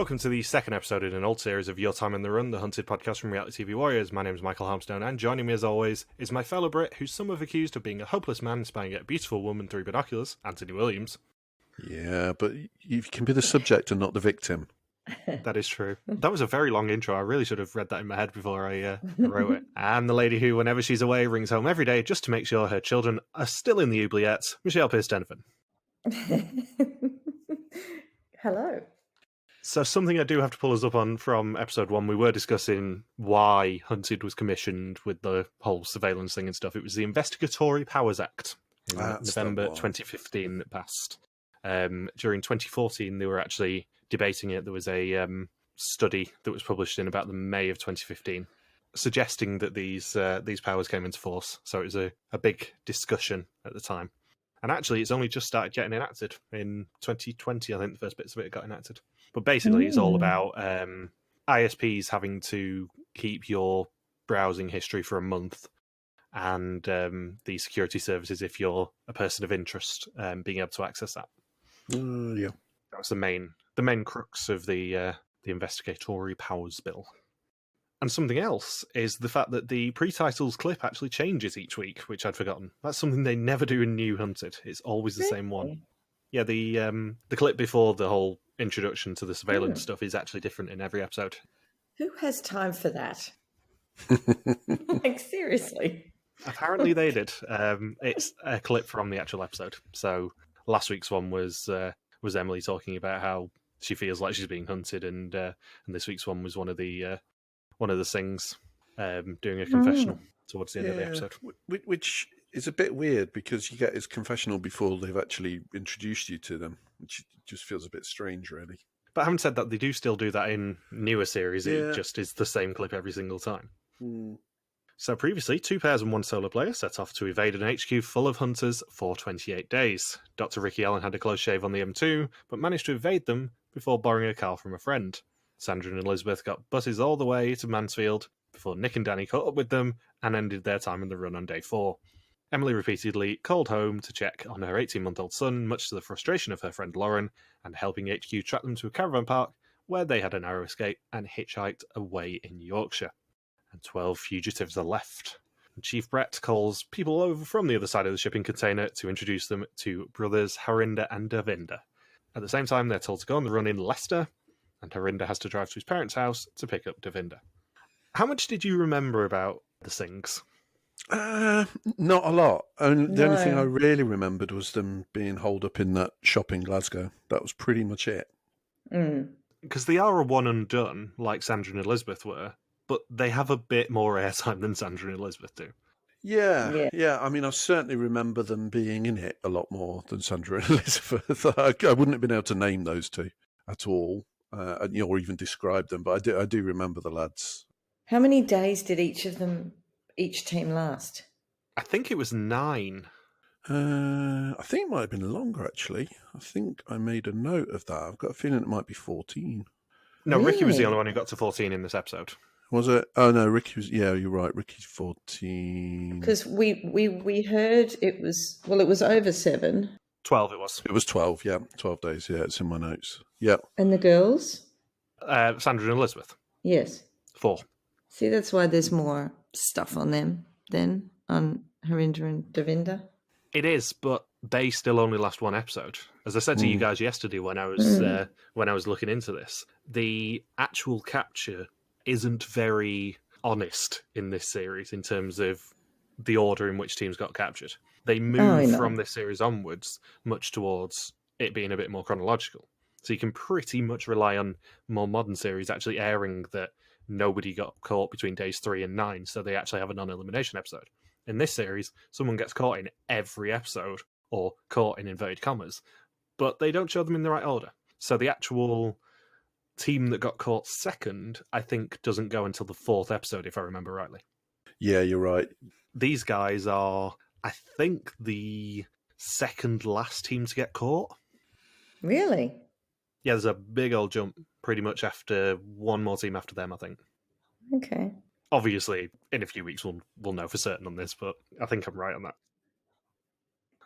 Welcome to the second episode in an old series of Your Time in the Run, the Hunted podcast from Reality TV Warriors. My name is Michael Harmstone, and joining me as always is my fellow Brit, who some have accused of being a hopeless man spying at a beautiful woman through binoculars, Anthony Williams. Yeah, but you can be the subject and not the victim. That is true. That was a very long intro. I really should have read that in my head before I wrote it. And the lady who, whenever she's away, rings home every day just to make sure her children are still in the oubliettes, Michelle Pearce-Denifin. Hello. So something I do have to pull us up on from episode 1, we were discussing why Hunted was commissioned with the whole surveillance thing and stuff. It was the Investigatory Powers Act in November 2015 that passed. During 2014, they were actually debating it. There was a study that was published in about the May of 2015 suggesting that these powers came into force. So it was a big discussion at the time. And actually, it's only just started getting enacted in 2020. I think the first bits of it got enacted. But basically, it's all about ISPs having to keep your browsing history for a month, and the security services, if you're a person of interest, being able to access that. Yeah, That's the main crux of the Investigatory Powers Bill. And something else is the fact that the pre-titles clip actually changes each week, which I'd forgotten. That's something they never do in New Hunted. It's always the same one. Yeah, the clip before the whole introduction to the surveillance stuff is actually different in every episode. Who has time for that? Like, seriously. Apparently they did. It's a clip from the actual episode. So last week's one was Emily talking about how she feels like she's being hunted, and this week's one was one of the things doing a confessional towards the end of the episode. Which is a bit weird because you get his confessional before they've actually introduced you to them, which just feels a bit strange, really. But having said that, they do still do that in newer series. Yeah. It just is the same clip every single time. So previously, 2 pairs and 1 solo player set off to evade an HQ full of hunters for 28 days. Dr. Ricky Allen had a close shave on the M2, but managed to evade them before borrowing a car from a friend. Sandra and Elizabeth got buses all the way to Mansfield before Nick and Danni caught up with them and ended their time in the run on day 4. Emily repeatedly called home to check on her 18-month-old son, much to the frustration of her friend Lauren, and helping HQ track them to a caravan park where they had a narrow escape and hitchhiked away in Yorkshire. And 12 fugitives are left. And Chief Brett calls people over from the other side of the shipping container to introduce them to brothers Harinder and Davinder. At the same time, they're told to go on the run in Leicester, and Harinder has to drive to his parents' house to pick up Davinder. How much did you remember about the Sings? Not a lot. The only thing I really remembered was them being holed up in that shop in Glasgow. That was pretty much it. Because they are a one and done, like Sandra and Elizabeth were, but they have a bit more airtime than Sandra and Elizabeth do. Yeah. I mean, I certainly remember them being in it a lot more than Sandra and Elizabeth. I wouldn't have been able to name those two at all, or even describe them, but I do remember the lads. How many days did each team last? I think it was 9. I think it might have been longer, actually. I think I made a note of that. I've got a feeling it might be 14. No, Really? Ricky was the only one who got to 14 in this episode. Was it? Oh, no, Ricky was... Yeah, you're right. Ricky's 14. Because we heard it was over 7. 12 it was. It was 12, yeah. 12 days, yeah. It's in my notes. Yeah. And the girls? Sandra and Elizabeth. Yes. 4. See, that's why there's more stuff on them than on Harinder and Davinder. It is, but they still only last 1 episode. As I said to you guys yesterday when I was looking into this, the actual capture isn't very honest in this series in terms of the order in which teams got captured. They move from this series onwards much towards it being a bit more chronological. So you can pretty much rely on more modern series actually airing that nobody got caught between days 3 and 9, so they actually have a non-elimination episode. In this series, someone gets caught in every episode, or caught in inverted commas, but they don't show them in the right order. So the actual team that got caught second, I think, doesn't go until the 4th episode, if I remember rightly. Yeah, you're right. These guys are, I think, the second last team to get caught. Really? Yeah, there's a big old jump pretty much after one more team after them, I think. Okay. Obviously, in a few weeks, we'll know for certain on this, but I think I'm right on that.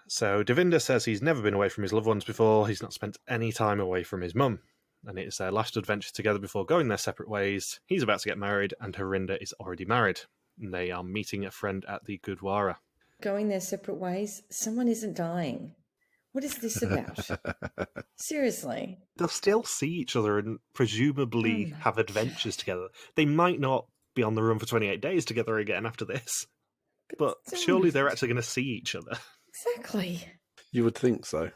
So Davinder says he's never been away from his loved ones before. He's not spent any time away from his mum. and it is their last adventure together before going their separate ways. He's about to get married, and Harinder is already married. And they are meeting a friend at the Gurdwara. Going their separate ways? Someone isn't dying. What is this about? Seriously. They'll still see each other and presumably have adventures together. They might not be on the run for 28 days together again after this, but surely they're actually going to see each other. Exactly. You would think so.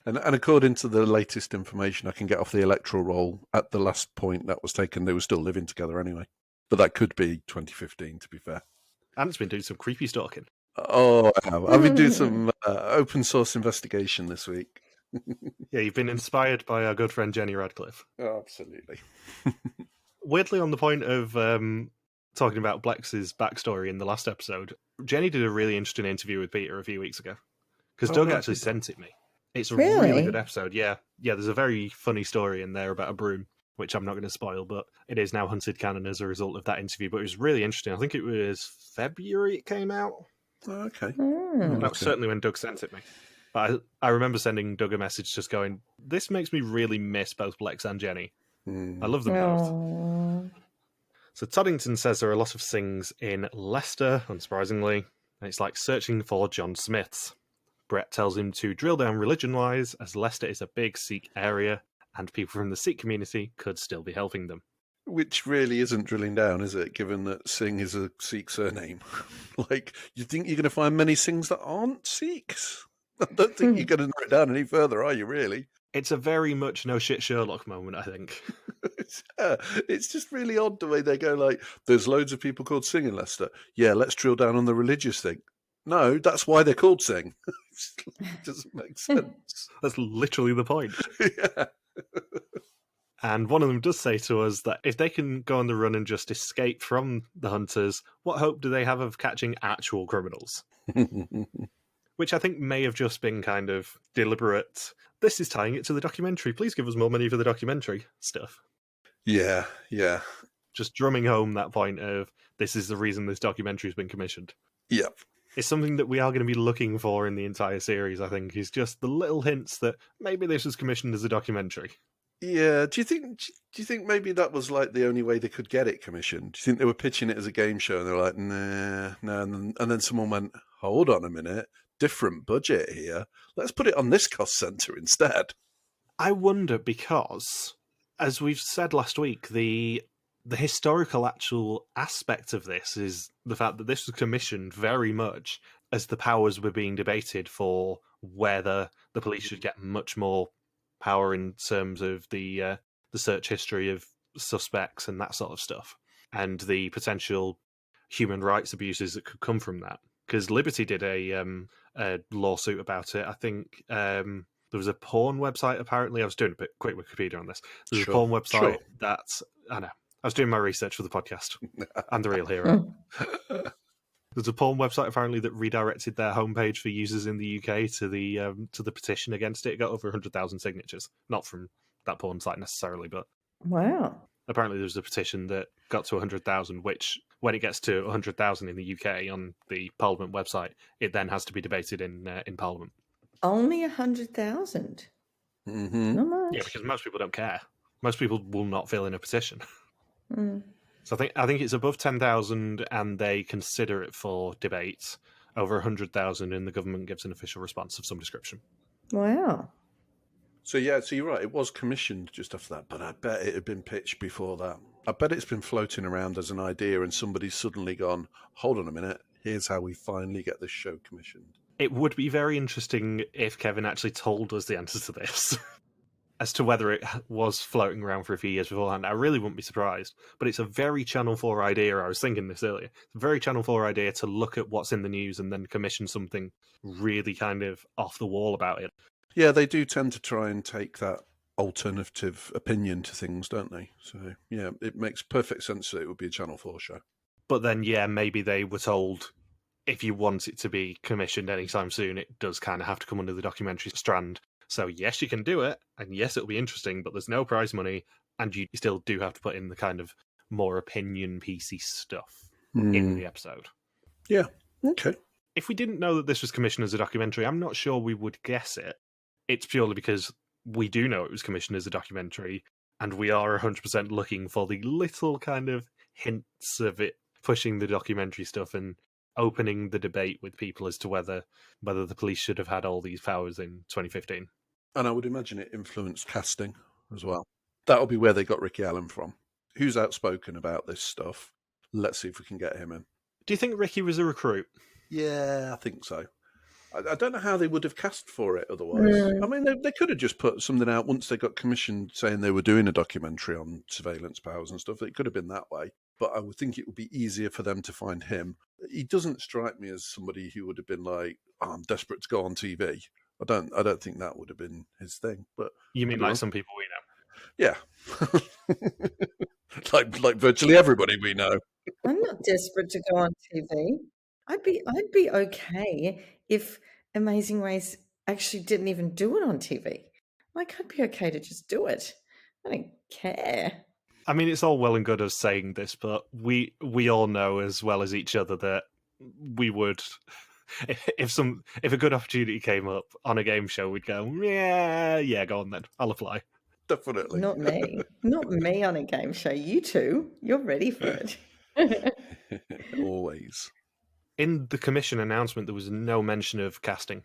And according to the latest information I can get off the electoral roll, at the last point that was taken, they were still living together anyway. But that could be 2015, to be fair. Ant's been doing some creepy stalking. Oh, I've been doing some open source investigation this week. Yeah, you've been inspired by our good friend Jenny Radcliffe. Oh, absolutely. Weirdly, on the point of talking about Bleks' backstory in the last episode, Jenny did a really interesting interview with Peter a few weeks ago. Because Doug actually sent it me. It's a really good episode, yeah. Yeah, there's a very funny story in there about a broom, which I'm not going to spoil, but it is now hunted canon as a result of that interview. But it was really interesting. I think it was February it came out. Oh, okay. That was certainly when Doug sent it me. But I remember sending Doug a message just going, this makes me really miss both Bleks and Jenny. I love them both. So Toddington says there are a lot of things in Leicester, unsurprisingly, and it's like searching for John Smiths. Brett tells him to drill down religion-wise, as Leicester is a big Sikh area, and people from the Sikh community could still be helping them. Which really isn't drilling down, is it, given that Singh is a Sikh surname? Like, you think you're going to find many Singhs that aren't Sikhs? I don't think you're going to narrow it down any further, are you, really? It's a very much no shit Sherlock moment, I think. It's just really odd the way they go, like, there's loads of people called Singh in Leicester. Yeah, let's drill down on the religious thing. No, that's why they're called Singh. It doesn't make sense. That's literally the point. Yeah. And one of them does say to us that if they can go on the run and just escape from the hunters, what hope do they have of catching actual criminals? Which I think may have just been kind of deliberate. This is tying it to the documentary. Please give us more money for the documentary stuff. Yeah. Just drumming home that point of this is the reason this documentary has been commissioned. Yep. It's something that we are going to be looking for in the entire series, I think, is just the little hints that maybe this was commissioned as a documentary. Yeah, do you think maybe that was like the only way they could get it commissioned? Do you think they were pitching it as a game show and they were like, nah, and then someone went, hold on a minute, different budget here. Let's put it on this cost centre instead. I wonder because, as we've said last week, the historical actual aspect of this is the fact that this was commissioned very much as the powers were being debated for whether the police should get much more power in terms of the search history of suspects and that sort of stuff, and the potential human rights abuses that could come from that. Because Liberty did a lawsuit about it. I think there was a porn website, apparently. I was doing a bit quick Wikipedia on this. There's a porn website that... I know. I was doing my research for the podcast. I'm the real hero. There's a porn website, apparently, that redirected their homepage for users in the UK to the petition against it. It got over 100,000 signatures. Not from that porn site necessarily, but... Wow. Apparently there's a petition that got to 100,000, which, when it gets to 100,000 in the UK on the Parliament website, it then has to be debated in Parliament. Only 100,000? Mm-hmm. Not much. Yeah, because most people don't care. Most people will not fill in a petition. So I think it's above 10,000 and they consider it for debate. Over 100,000 and the government gives an official response of some description. Wow. So you're right, it was commissioned just after that, but I bet it had been pitched before that. I bet it's been floating around as an idea and somebody's suddenly gone, hold on a minute, here's how we finally get this show commissioned. It would be very interesting if Kevin actually told us the answer to this. As to whether it was floating around for a few years beforehand, I really wouldn't be surprised. But it's a very Channel 4 idea. I was thinking this earlier. It's a very Channel 4 idea to look at what's in the news and then commission something really kind of off the wall about it. Yeah, they do tend to try and take that alternative opinion to things, don't they? So, yeah, it makes perfect sense that it would be a Channel 4 show. But then, yeah, maybe they were told, if you want it to be commissioned anytime soon, it does kind of have to come under the documentary strand. So yes, you can do it, and yes, it'll be interesting, but there's no prize money, and you still do have to put in the kind of more opinion piecey stuff in the episode. Yeah, okay. If we didn't know that this was commissioned as a documentary, I'm not sure we would guess it. It's purely because we do know it was commissioned as a documentary, and we are 100% looking for the little kind of hints of it pushing the documentary stuff and opening the debate with people as to whether the police should have had all these powers in 2015. And I would imagine it influenced casting as well. That'll be where they got Ricky Allen from. Who's outspoken about this stuff? Let's see if we can get him in. Do you think Ricky was a recruit? Yeah, I think so. I don't know how they would have cast for it otherwise. I mean, they could have just put something out once they got commissioned saying they were doing a documentary on surveillance powers and stuff. It could have been that way. But I would think it would be easier for them to find him. He doesn't strike me as somebody who would have been like, I'm desperate to go on TV. I don't think that would have been his thing. But you mean like some people we know? Yeah. like virtually everybody we know. I'm not desperate to go on TV. I'd be okay if Amazing Race actually didn't even do it on TV. Like, I'd be okay to just do it. I don't care. I mean, it's all well and good us saying this, but we all know as well as each other that we would, if a good opportunity came up on a game show, we'd go, yeah, go on then, I'll apply. Definitely. Not me on a game show. You two, you're ready for it. Always. In the commission announcement, there was no mention of casting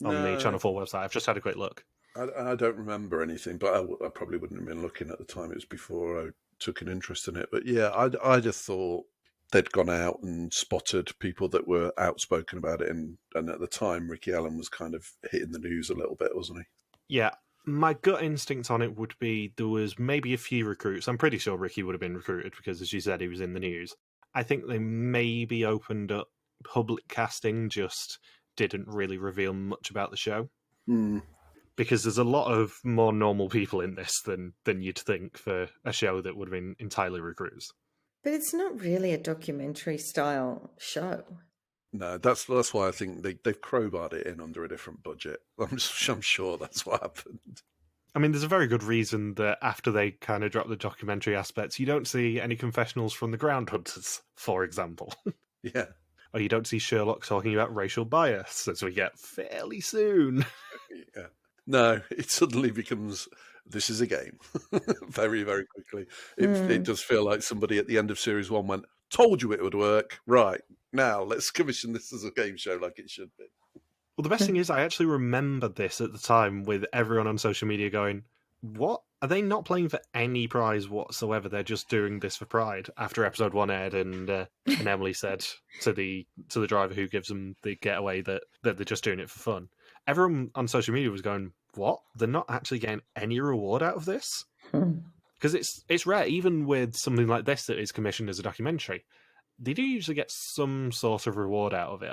on the Channel 4 website. I've just had a quick look. I don't remember anything, but I probably wouldn't have been looking at the time. It was before I took an interest in it. But yeah, I just thought they'd gone out and spotted people that were outspoken about it. And at the time, Ricky Allen was kind of hitting the news a little bit, wasn't he? Yeah. My gut instinct on it would be there was maybe a few recruits. I'm pretty sure Ricky would have been recruited because, as you said, he was in the news. I think they maybe opened up public casting, just didn't really reveal much about the show. Because there's a lot of more normal people in this than you'd think for a show that would have been entirely recruits. But it's not really a documentary style show. No, that's why I think they've crowbarred it in under a different budget. I'm sure that's what happened. I mean, there's a very good reason that after they kind of drop the documentary aspects, you don't see any confessionals from the ground hunters, for example. Yeah. Or you don't see Sherlock talking about racial bias, as we get fairly soon. Yeah. No, it suddenly becomes, this is a game. Very, very quickly. It does feel like somebody at the end of Series 1 went, told you it would work. Right, now let's commission this as a game show like it should be. Well, the best thing is I actually remembered this at the time with everyone on social media going, what? Are they not playing for any prize whatsoever? They're just doing this for pride. After episode 1 aired and Emily said to the driver who gives them the getaway that they're just doing it for fun. Everyone on social media was going, what? They're not actually getting any reward out of this? Because it's rare, even with something like this that is commissioned as a documentary. They do usually get some sort of reward out of it,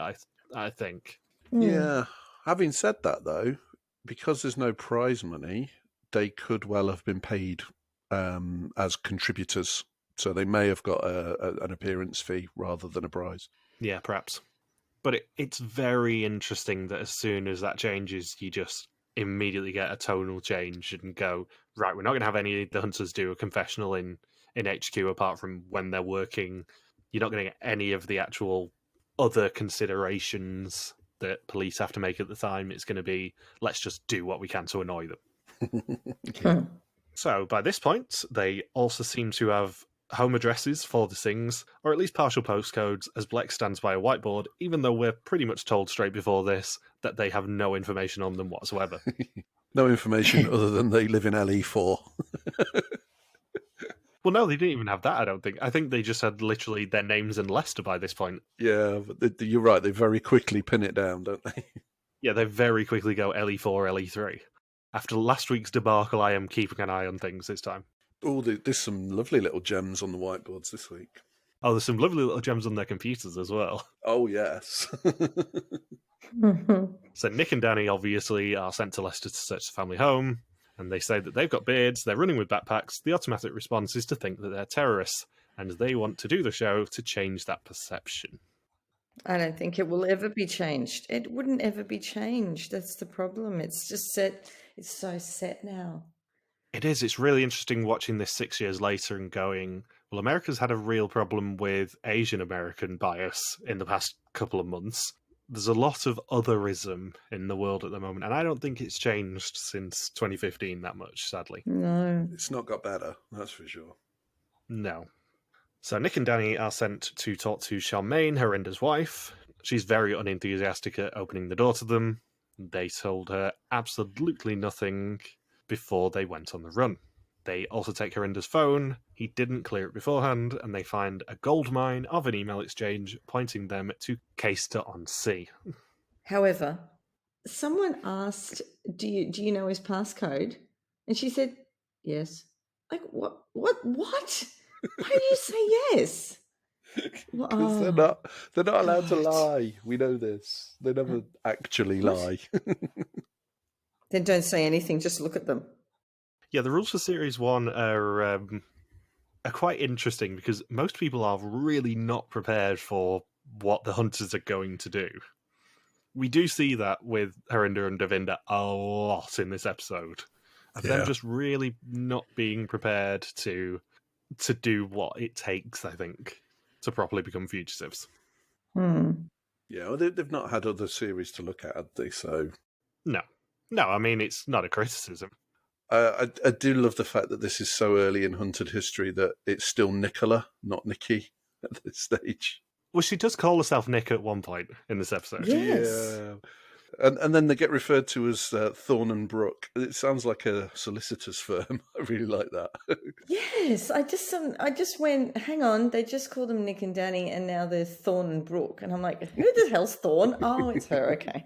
I think. Yeah. Having said that, though, because there's no prize money, they could well have been paid as contributors. So they may have got an appearance fee rather than a prize. Yeah, perhaps. But it's very interesting that as soon as that changes, you just immediately get a tonal change and go, right, we're not going to have any of the hunters do a confessional in HQ apart from when they're working. You're not going to get any of the actual other considerations that police have to make at the time. It's going to be, let's just do what we can to annoy them. Yeah. So by this point, they also seem to have home addresses for the Sings, or at least partial postcodes, as Bleks stands by a whiteboard, even though we're pretty much told straight before this that they have no information on them whatsoever. No information other than they live in LE4. Well, no, they didn't even have that, I don't think. I think they just had literally their names and Leicester by this point. Yeah, but you're right. They very quickly pin it down, don't they? Yeah, they very quickly go LE4, LE3. After last week's debacle, I am keeping an eye on things this time. Oh, there's some lovely little gems on the whiteboards this week. Oh, there's some lovely little gems on their computers as well. Oh, yes. So Nick and Danni obviously are sent to Leicester to search the family home, and they say that they've got beards, they're running with backpacks. The automatic response is to think that they're terrorists, and they want to do the show to change that perception. I don't think it will ever be changed. It wouldn't ever be changed. That's the problem. It's just set. It's so set now. It is. It's really interesting watching this 6 years later and going, well, America's had a real problem with Asian American bias in the past couple of months. there's a lot of otherism in the world at the moment, and I don't think it's changed since 2015 that much, sadly. No. It's not got better, that's for sure. No. So Nick and Danni are sent to talk to Charmaine, Harinder's wife. She's very unenthusiastic at opening the door to them. They told her absolutely nothing before they went on the run. They also take Harinder's phone. He didn't clear it beforehand, and they find a gold mine of an email exchange pointing them to Caister-on-Sea. However, someone asked, do you know his passcode? And she said, yes. Like, what? Why do you say yes? Because they're not allowed to lie. We know this. They never actually lie. Then don't say anything, just look at them. Yeah, the rules for Series 1 are quite interesting because most people are really not prepared for what the hunters are going to do. We do see that with Harinder and Davinder a lot in this episode. Of them just really not being prepared to do what it takes, I think, to properly become fugitives. Yeah, well, they've not had other series to look at, have they? So No, I mean, it's not a criticism. I do love the fact that this is so early in Hunted history that it's still Nicola, not Nikki, at this stage. Well, she does call herself Nick at one point in this episode. Yes. Yeah. And then they get referred to as Thorn and Brook. It sounds like a solicitor's firm. I really like that. Yes, I just went, hang on, they just called them Nick and Danni, and now they're Thorn and Brook. And I'm like, who the hell's Thorn? Oh, it's her, okay.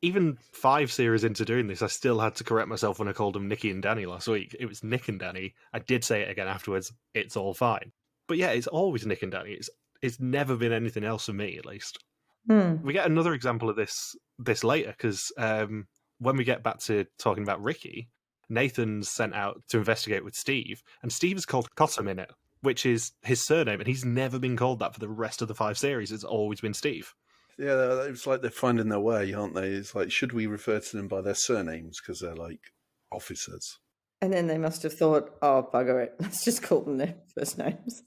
Even 5 series into doing this, I still had to correct myself when I called them Nicky and Danny last week. It was Nick and Danny. I did say it again afterwards. It's all fine. But yeah, it's always Nick and Danny. It's never been anything else for me, at least. We get another example of this later, because when we get back to talking about Ricky, Nathan's sent out to investigate with Steve, and Steve is called Cottam in it, which is his surname, and he's never been called that for the rest of the 5 series. It's always been Steve. Yeah, it's like they're finding their way, aren't they? It's like, should we refer to them by their surnames because they're like officers? And then they must have thought, oh, bugger it, let's just call them their first names.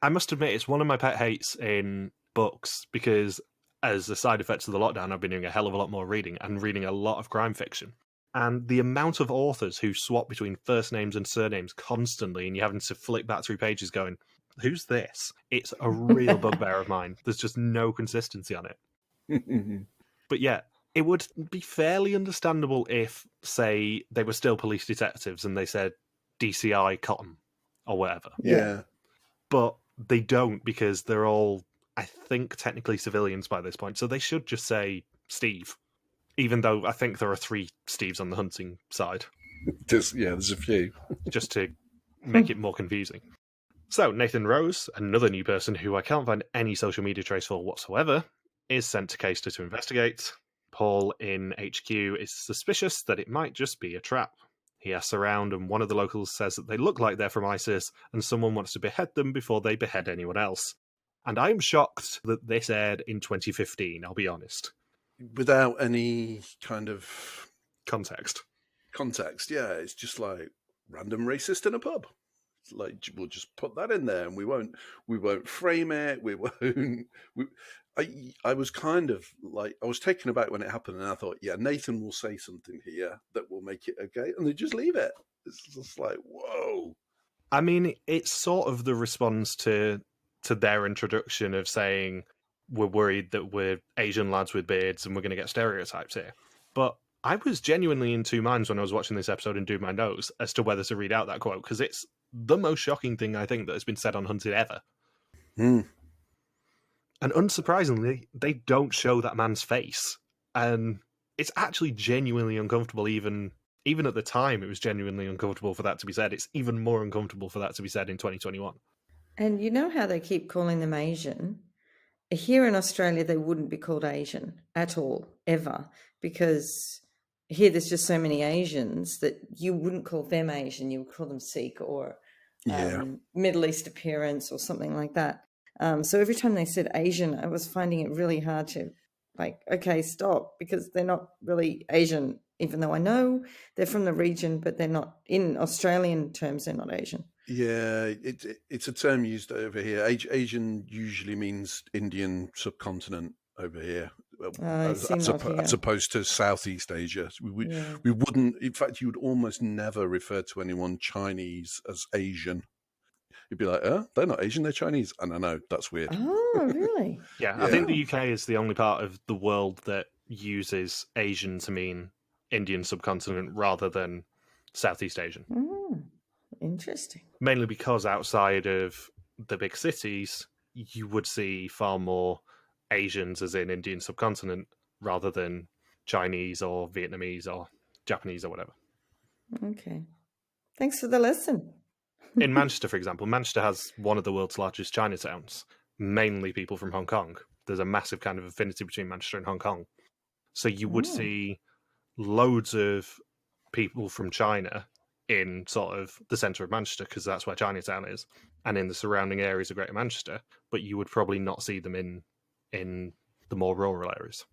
I must admit, it's one of my pet hates in books, because as a side effect of the lockdown, I've been doing a hell of a lot more reading and reading a lot of crime fiction. And the amount of authors who swap between first names and surnames constantly, and you're having to flick back through pages going, who's this? It's a real bugbear of mine. There's just no consistency on it. But yeah, it would be fairly understandable if, say, they were still police detectives and they said DCI Cotton or whatever. Yeah. But they don't, because they're all, I think, technically civilians by this point. So they should just say Steve, even though I think there are 3 Steves on the hunting side. There's a few. Just to make it more confusing. So Nathan Rose, another new person who I can't find any social media trace for whatsoever, is sent to Caister to investigate. Paul in HQ is suspicious that it might just be a trap. He asks around, and one of the locals says that they look like they're from ISIS, and someone wants to behead them before they behead anyone else. And I'm shocked that this aired in 2015, I'll be honest. Without any kind of Context, yeah. It's just like random racist in a pub. It's like, we'll just put that in there, and we won't frame it. I was kind of like, I was taken aback when it happened, and I thought, yeah, Nathan will say something here that will make it okay, and they just leave it. It's just like, whoa. I mean, it's sort of the response to their introduction of saying, we're worried that we're Asian lads with beards and we're going to get stereotypes here. But I was genuinely in 2 minds when I was watching this episode and doing my notes as to whether to read out that quote, because it's the most shocking thing, I think, that has been said on Hunted ever. And unsurprisingly, they don't show that man's face. And it's actually genuinely uncomfortable. Even at the time, it was genuinely uncomfortable for that to be said. It's even more uncomfortable for that to be said in 2021. And you know how they keep calling them Asian? Here in Australia, they wouldn't be called Asian at all, ever, because here there's just so many Asians that you wouldn't call them Asian. You would call them Sikh or Middle East appearance or something like that. So every time they said Asian, I was finding it really hard to, like, okay, stop, because they're not really Asian, even though I know they're from the region, but they're not, in Australian terms, they're not Asian. Yeah, it's a term used over here. Asian usually means Indian subcontinent, over here, as opposed to Southeast Asia. We wouldn't, in fact, you would almost never refer to anyone Chinese as Asian. You'd be like, they're not Asian, they're Chinese. And I know, that's weird. Oh, really? Yeah, I think the UK is the only part of the world that uses Asian to mean Indian subcontinent rather than Southeast Asian. Oh, interesting. Mainly because outside of the big cities, you would see far more Asians as in Indian subcontinent rather than Chinese or Vietnamese or Japanese or whatever. Okay. Thanks for the lesson. In Manchester, for example, Manchester has one of the world's largest Chinatowns, mainly people from Hong Kong. There's a massive kind of affinity between Manchester and Hong Kong. So you would see loads of people from China in sort of the centre of Manchester, because that's where Chinatown is, and in the surrounding areas of Greater Manchester, but you would probably not see them in the more rural areas.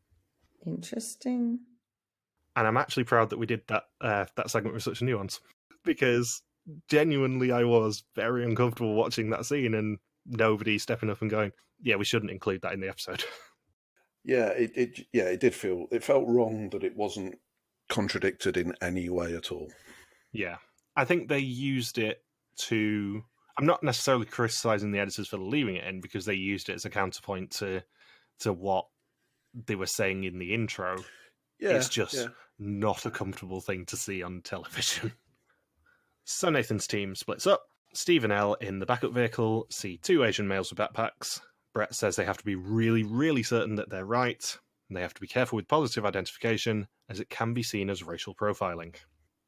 Interesting. And I'm actually proud that we did that segment with such nuance, because genuinely I was very uncomfortable watching that scene and nobody stepping up and going, yeah, we shouldn't include that in the episode. Yeah, it felt wrong that it wasn't contradicted in any way at all. Yeah. I think they used it to... I'm not necessarily criticising the editors for leaving it in, because they used it as a counterpoint to what they were saying in the intro. Yeah, it's just not a comfortable thing to see on television. So Nathan's team splits up. Steve and Elle in the backup vehicle see two Asian males with backpacks. Brett says they have to be really, really certain that they're right, and they have to be careful with positive identification, as it can be seen as racial profiling.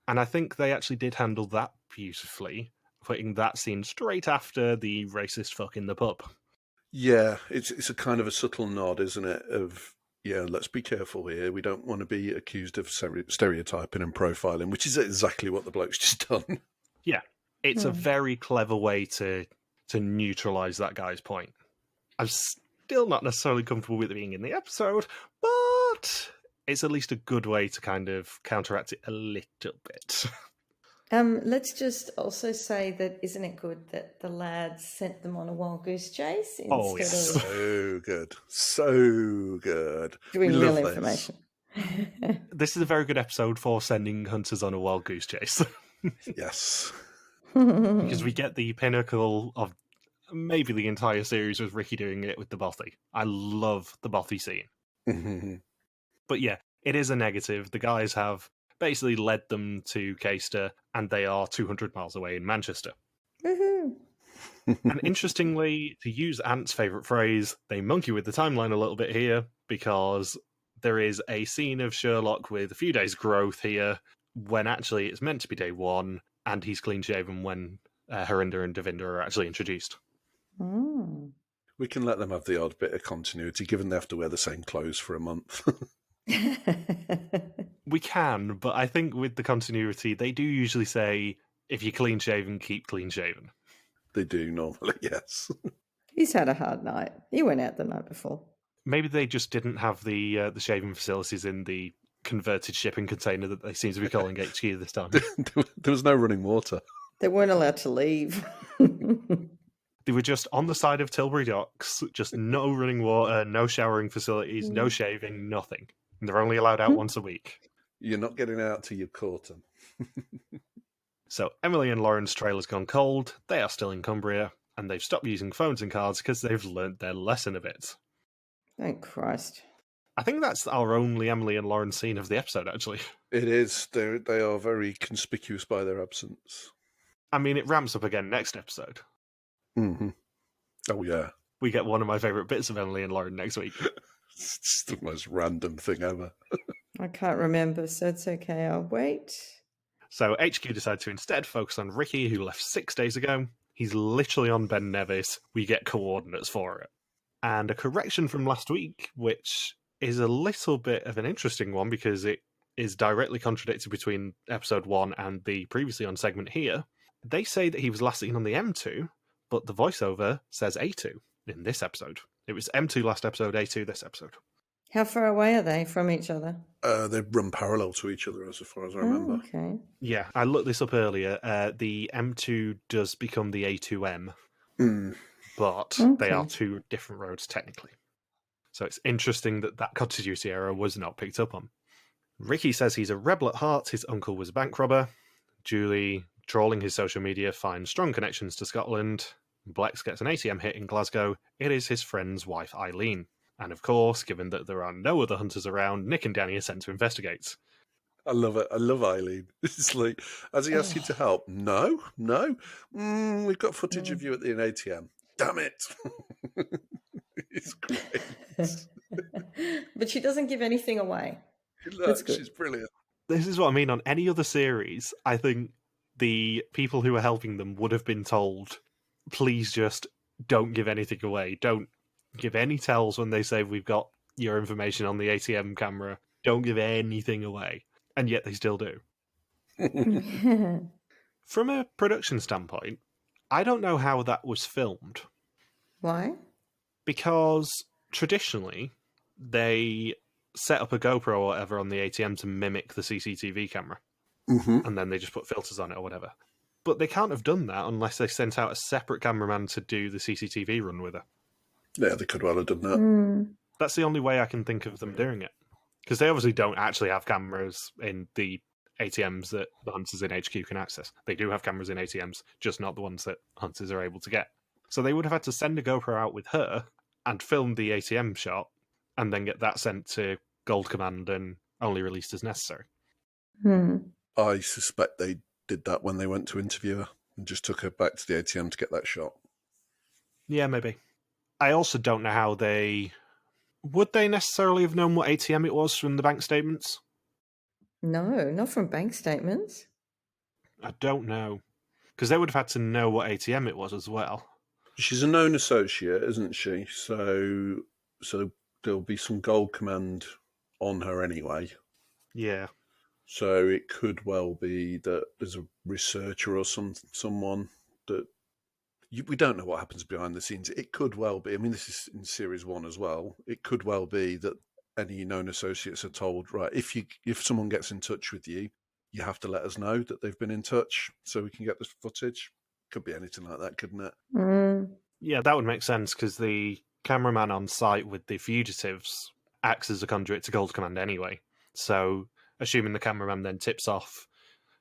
And I think they actually did handle that beautifully, putting that scene straight after the racist fuck in the pub. Yeah, it's a kind of a subtle nod, isn't it, of, let's be careful here. We don't want to be accused of stereotyping and profiling, which is exactly what the bloke's just done. Yeah. It's a very clever way to neutralise that guy's point. I'm still not necessarily comfortable with it being in the episode, but it's at least a good way to kind of counteract it a little bit. Let's just also say that isn't it good that the lads sent them on a wild goose chase instead of so good, so good. Doing real information. This is a very good episode for sending hunters on a wild goose chase. Yes, because we get the pinnacle of maybe the entire series with Ricky doing it with the bothy. I love the bothy scene. But yeah, it is a negative. The guys have basically led them to Caister, and they are 200 miles away in Manchester. And interestingly, to use Ant's favourite phrase, they monkey with the timeline a little bit here, because there is a scene of Sherlock with a few days' growth here, when actually it's meant to be day one, and he's clean-shaven when Harinder and Davinder are actually introduced. We can let them have the odd bit of continuity, given they have to wear the same clothes for a month. We can, but I think with the continuity, they do usually say, if you're clean-shaven, keep clean-shaven. They do normally, yes. He's had a hard night. He went out the night before. Maybe they just didn't have the shaving facilities in the converted shipping container that they seem to be calling HQ this time. There was no running water. They weren't allowed to leave. They were just on the side of Tilbury Docks, just no running water, no showering facilities, no shaving, nothing. And they're only allowed out once a week. You're not getting out till you've caught them. So Emily and Lauren's trailer's gone cold. They are still in Cumbria, and they've stopped using phones and cards because they've learnt their lesson a bit. Thank Christ. I think that's our only Emily and Lauren scene of the episode, actually. It is. They are very conspicuous by their absence. I mean, it ramps up again next episode. Mm-hmm. Oh, yeah. We get one of my favourite bits of Emily and Lauren next week. It's the most random thing ever. I can't remember, so it's okay. I'll wait. So HQ decide to instead focus on Ricky, who left 6 days ago. He's literally on Ben Nevis. We get coordinates for it. And a correction from last week, which is a little bit of an interesting one because it is directly contradicted between episode 1 and the previously on segment here. They say that he was last seen on the M2, but the voiceover says A2 in this episode. It was M2 last episode, A2 this episode. How far away are they from each other? They run parallel to each other, as far as I remember. Oh, okay. Yeah, I looked this up earlier. The M2 does become the A2M, but they are two different roads technically. So it's interesting that that continuity error was not picked up on. Ricky says he's a rebel at heart, his uncle was a bank robber. Julie, trawling his social media, finds strong connections to Scotland. Bleks gets an ATM hit in Glasgow. It is his friend's wife, Eileen. And of course, given that there are no other hunters around, Nick and Danni are sent to investigate. I love it. I love Eileen. It's like, has he asked you to help? No. We've got footage of you at the ATM. Damn it. It's great. But she doesn't give anything away. That's good. She's brilliant. This is what I mean. On any other series, I think the people who are helping them would have been told, please just don't give anything away. Don't give any tells when they say we've got your information on the ATM camera. Don't give anything away. And yet they still do. From a production standpoint, I don't know how that was filmed. Why? Because traditionally, they set up a GoPro or whatever on the ATM to mimic the CCTV camera. Mm-hmm. And then they just put filters on it or whatever. But they can't have done that unless they sent out a separate cameraman to do the CCTV run with her. Yeah, they could well have done that. That's the only way I can think of them doing it. Because they obviously don't actually have cameras in the ATMs that the hunters in HQ can access. They do have cameras in ATMs, just not the ones that hunters are able to get. So they would have had to send a GoPro out with her and film the ATM shot and then get that sent to Gold Command and only released as necessary. I suspect they did that when they went to interview her and just took her back to the ATM to get that shot. Yeah, maybe. I also don't know how they... Would they necessarily have known what ATM it was from the bank statements? No, not from bank statements. I don't know. Because they would have had to know what ATM it was as well. She's a known associate, isn't she? So there'll be some Gold Command on her anyway. Yeah. So it could well be that there's a researcher or someone that... we don't know what happens behind the scenes. It could well be, I mean, this is in Series 1 as well, it could well be that any known associates are told, right, if someone gets in touch with you, you have to let us know that they've been in touch so we can get the footage. Could be anything like that, couldn't it? Yeah, that would make sense, because the cameraman on site with the fugitives acts as a conduit to Gold Command anyway. So, assuming the cameraman then tips off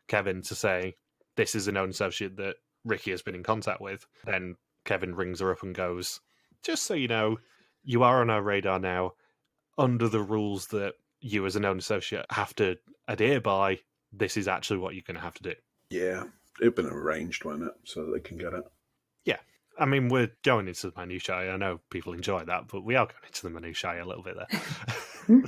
Kevin to say, this is a known associate that Ricky has been in contact with, then Kevin rings her up and goes, just so you know, you are on our radar now. Under the rules that you as a known associate have to adhere by, this is actually what you're going to have to do. Yeah, it'd been arranged, won't it, so that they can get it. Yeah. I mean, we're going into the minutiae. I know people enjoy that, but we are going into the minutiae a little bit there.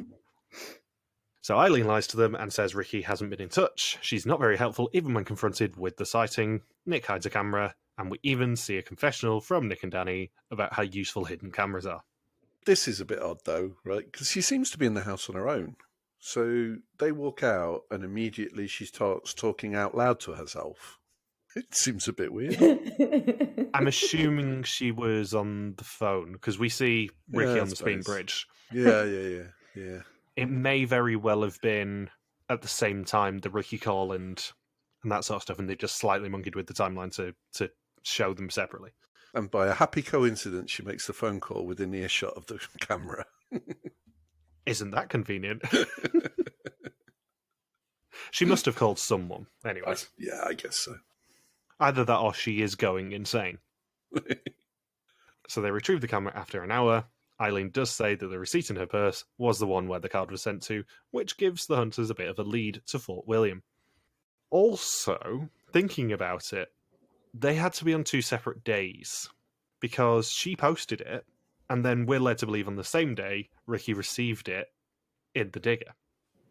So Eileen lies to them and says Ricky hasn't been in touch. She's not very helpful, even when confronted with the sighting. Nick hides a camera, and we even see a confessional from Nick and Danni about how useful hidden cameras are. This is a bit odd, though, right? Because she seems to be in the house on her own. So they walk out, and immediately she starts talking out loud to herself. It seems a bit weird. I'm assuming she was on the phone, because we see Ricky on the Speen Bridge. Yeah. It may very well have been at the same time the Ricky call and that sort of stuff, and they just slightly monkeyed with the timeline to show them separately. And by a happy coincidence, she makes the phone call within earshot of the camera. Isn't that convenient? She must have called someone, anyway. Yeah, I guess so. Either that or she is going insane. So they retrieve the camera after an hour. Eileen does say that the receipt in her purse was the one where the card was sent to, which gives the hunters a bit of a lead to Fort William. Also, thinking about it, they had to be on 2 separate days, because she posted it, and then we're led to believe on the same day Ricky received it in the digger.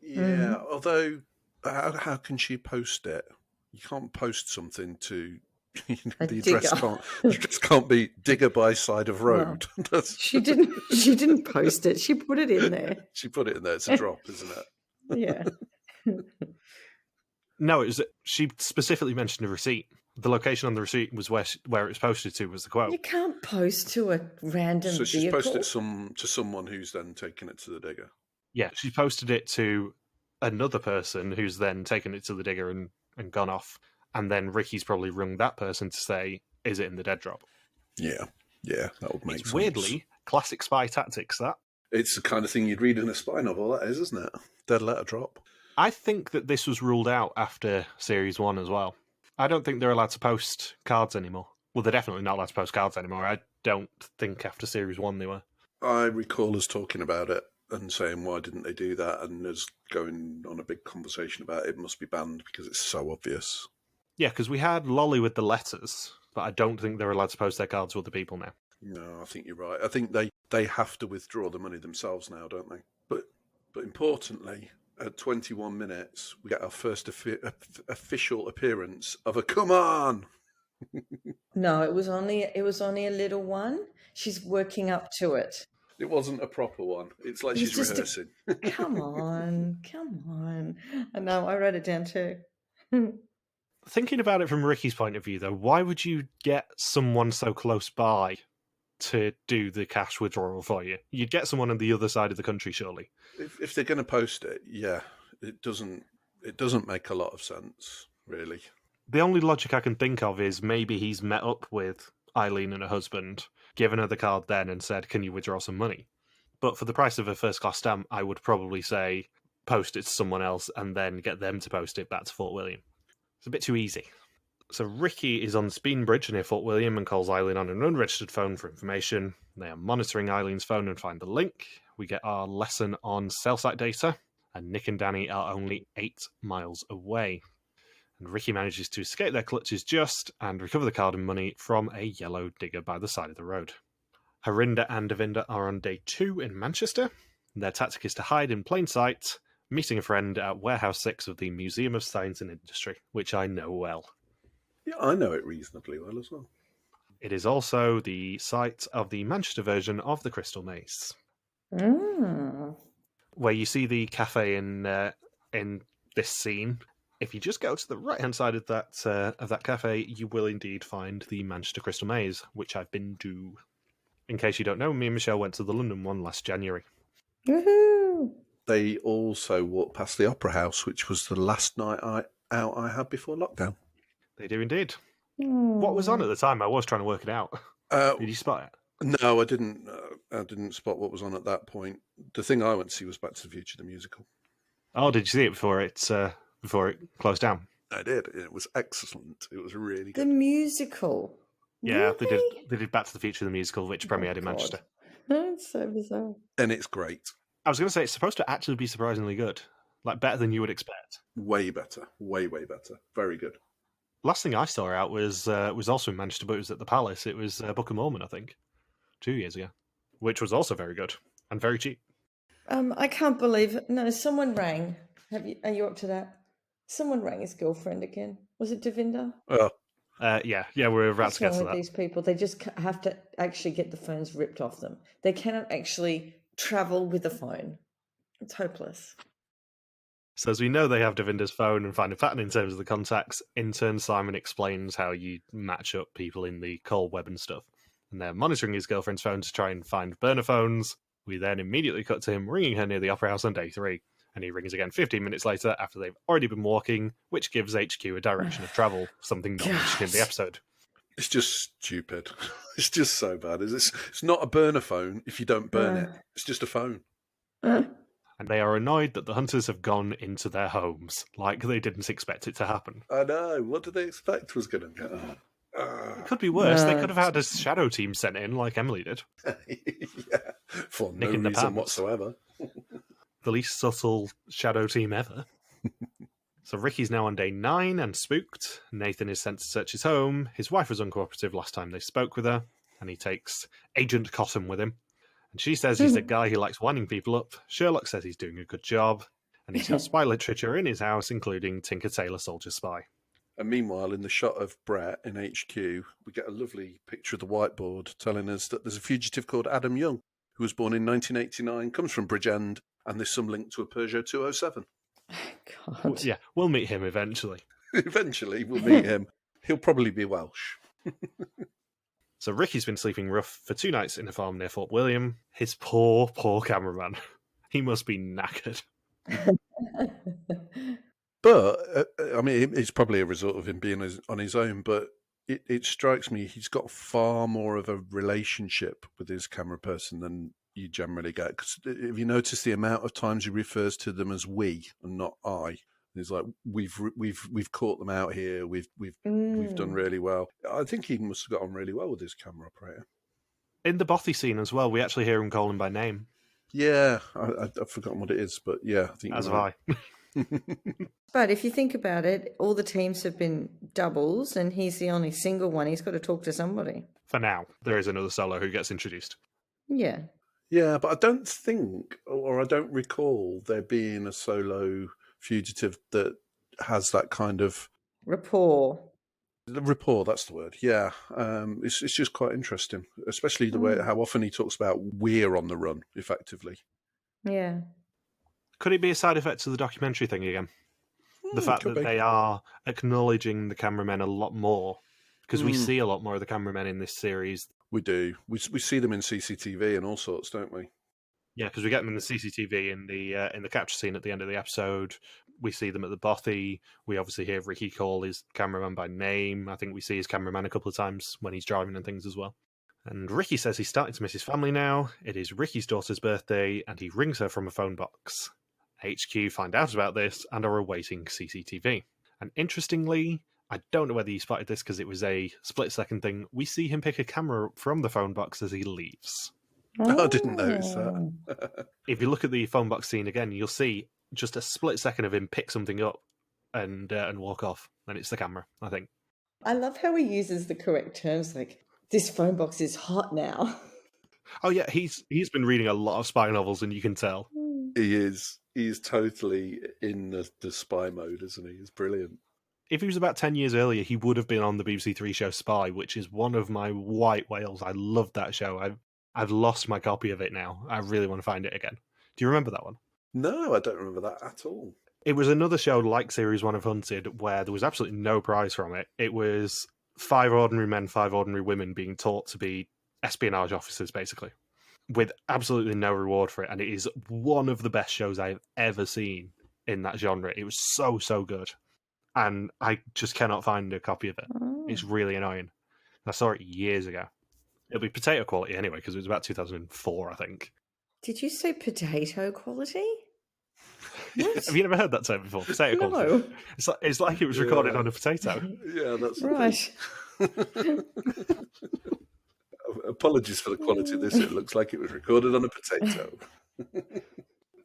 Yeah, although, how can she post it? You can't post something to... the address can't be digger by side of road. Well, she didn't post it. She put it in there. She put it in there. It's a drop, isn't it? Yeah. No, she specifically mentioned a receipt. The location on the receipt was where it was posted to was the quote. You can't post to a random So she's vehicle. posted it to someone who's then taken it to the digger. Yeah, she posted it to another person who's then taken it to the digger and gone off. And then Ricky's probably rung that person to say, is it in the dead drop? Yeah, that would make sense. Weirdly, classic spy tactics, that. It's the kind of thing you'd read in a spy novel, that is, isn't it? Dead letter drop. I think that this was ruled out after Series 1 as well. I don't think they're allowed to post cards anymore. Well, they're definitely not allowed to post cards anymore. I don't think after Series 1 they were. I recall us talking about it and saying, why didn't they do that? And us going on a big conversation about it must be banned because it's so obvious. Yeah, because we had Lolly with the letters, but I don't think they're allowed to post their cards with the people now. No, I think you're right. I think they have to withdraw the money themselves now, don't they? But importantly, at 21 minutes, we get our first official appearance of a come on. No, it was only a little one. She's working up to it. It wasn't a proper one. It's like she's rehearsing. Come on. I know, I wrote it down too. Thinking about it from Ricky's point of view, though, why would you get someone so close by to do the cash withdrawal for you? You'd get someone on the other side of the country, surely. If they're going to post it, yeah, it doesn't make a lot of sense, really. The only logic I can think of is maybe he's met up with Eileen and her husband, given her the card then and said, can you withdraw some money? But for the price of a first-class stamp, I would probably say post it to someone else and then get them to post it back to Fort William. It's a bit too easy. So Ricky is on Speen Bridge near Fort William and calls Eileen on an unregistered phone for information. They are monitoring Eileen's phone and find the link. We get our lesson on cell site data, and Nick and Danni are only 8 miles away. And Ricky manages to escape their clutches just and recover the card and money from a yellow digger by the side of the road. Harinder and Davinder are on day 2 in Manchester. Their tactic is to hide in plain sight, meeting a friend at Warehouse 6 of the Museum of Science and Industry, which I know well. Yeah, I know it reasonably well as well. It is also the site of the Manchester version of the Crystal Maze, where you see the cafe in this scene. If you just go to the right-hand side of that cafe, you will indeed find the Manchester Crystal Maze, which I've been to. In case you don't know, me and Michelle went to the London one last January. Woohoo! They also walked past the Opera House, which was the last night out I had before lockdown. They do indeed. What was on at the time? I was trying to work it out. Did you spot it? No, I didn't. I didn't spot what was on at that point. The thing I went to see was Back to the Future, the musical. Oh, did you see it before it closed down? I did. It was excellent. It was really good. The musical. Yeah, Really? they did Back to the Future, the musical, which premiered in Manchester. That's so bizarre. And it's great. I was going to say, it's supposed to actually be surprisingly good. Like, better than you would expect. Way better. Way better. Very good. Last thing I saw out was also in Manchester, but it was at the Palace. It was Book of Mormon, I think, 2 years ago, which was also very good and very cheap. I can't believe it. No, someone rang. Are you up to that? Someone rang his girlfriend again. Was it Davinder? Oh. Yeah, we're about to get to that. These people, they just have to actually get the phones ripped off them. They cannot actually travel with a phone. It's hopeless. So as we know they have Davinder's phone and find a pattern in terms of the contacts, in turn Simon explains how you match up people in the call web and stuff. And they're monitoring his girlfriend's phone to try and find burner phones. We then immediately cut to him ringing her near the Opera House on day 3. And he rings again 15 minutes later after they've already been walking, which gives HQ a direction of travel, something not mentioned in the episode. It's just stupid. It's just so bad. It's not a burner phone if you don't burn it. It's just a phone. And they are annoyed that the hunters have gone into their homes, like they didn't expect it to happen. I know. What did they expect was going to go? It could be worse. They could have had a shadow team sent in, like Emily did. Yeah, for no Nicking the reason pants. whatsoever. The least subtle shadow team ever. So Ricky's now on day 9 and spooked. Nathan is sent to search his home. His wife was uncooperative last time they spoke with her, and he takes Agent Cotton with him. And she says he's a guy who likes winding people up. Sherlock says he's doing a good job. And he's got spy literature in his house, including Tinker Tailor Soldier Spy. And meanwhile, in the shot of Brett in HQ, we get a lovely picture of the whiteboard telling us that there's a fugitive called Adam Young, who was born in 1989, comes from Bridgend, and there's some link to a Peugeot 207. God. Yeah, we'll meet him eventually. Eventually, we'll meet him. He'll probably be Welsh. So Ricky's been sleeping rough for 2 nights in a farm near Fort William. His poor cameraman. He must be knackered. But, I mean, it's probably a result of him being on his own, but it strikes me he's got far more of a relationship with his camera person than you generally get. Because if you notice the amount of times he refers to them as we and not I, he's like, we've caught them out here. We've done really well. I think he must have got on really well with his camera operator. In the Bothy scene as well, we actually hear him call him by name. Yeah, I've forgotten what it is, but yeah, I think as have I. But if you think about it, all the teams have been doubles, and he's the only single one. He's got to talk to somebody. For now, there is another solo who gets introduced. Yeah. Yeah, but I don't think, or I don't recall there being a solo fugitive that has that kind of rapport. Rapport, that's the word. Yeah, it's just quite interesting, especially the way how often he talks about we're on the run, effectively. Yeah. Could it be a side effect to the documentary thing again? The fact that they are acknowledging the cameramen a lot more, because we see a lot more of the cameramen in this series. We do. We see them in CCTV and all sorts, don't we? Yeah, because we get them in the CCTV in the capture scene at the end of the episode. We see them at the Bothy. We obviously hear Ricky call his cameraman by name. I think we see his cameraman a couple of times when he's driving and things as well. And Ricky says he's starting to miss his family now. It is Ricky's daughter's birthday, and he rings her from a phone box. HQ find out about this and are awaiting CCTV. And interestingly, I don't know whether you spotted this because it was a split-second thing, we see him pick a camera up from the phone box as he leaves. Oh, I didn't notice that. If you look at the phone box scene again, you'll see just a split second of him pick something up and walk off, and it's the camera, I think. I love how he uses the correct terms, like, this phone box is hot now. Oh yeah, he's been reading a lot of spy novels, and you can tell. He is. He's totally in the spy mode, isn't he? He's brilliant. If he was about 10 years earlier, he would have been on the BBC Three show Spy, which is one of my white whales. I love that show. I've lost my copy of it now. I really want to find it again. Do you remember that one? No, I don't remember that at all. It was another show like Series 1 of Hunted where there was absolutely no prize from it. It was 5 ordinary men, 5 ordinary women being taught to be espionage officers, basically, with absolutely no reward for it. And it is one of the best shows I've ever seen in that genre. It was so, so good. And I just cannot find a copy of it. It's really annoying. I saw it years ago. It'll be potato quality anyway, because it was about 2004, I think. Did you say potato quality? Have you never heard that term before? Potato quality? It's like it was recorded on a potato. Yeah, that's right. Apologies for the quality of this. It looks like it was recorded on a potato.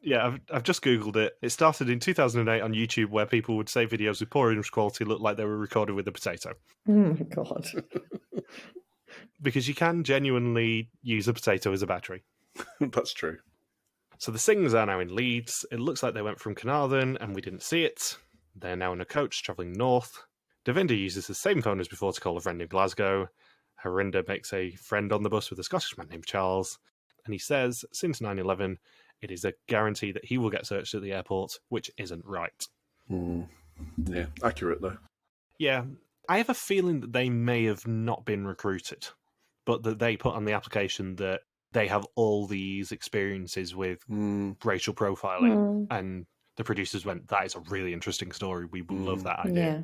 Yeah, I've just Googled it. It started in 2008 on YouTube where people would say videos with poor English quality look like they were recorded with a potato. Oh my God. Because you can genuinely use a potato as a battery. That's true. So the Sings are now in Leeds. It looks like they went from Carnarvon and we didn't see it. They're now in a coach travelling north. Davinder uses the same phone as before to call a friend in Glasgow. Harinder makes a friend on the bus with a Scottish man named Charles. And he says, since 9/11, it is a guarantee that he will get searched at the airport, which isn't right. Yeah, accurate though. Yeah, I have a feeling that they may have not been recruited, but that they put on the application that they have all these experiences with racial profiling, and the producers went, that is a really interesting story. We love that idea.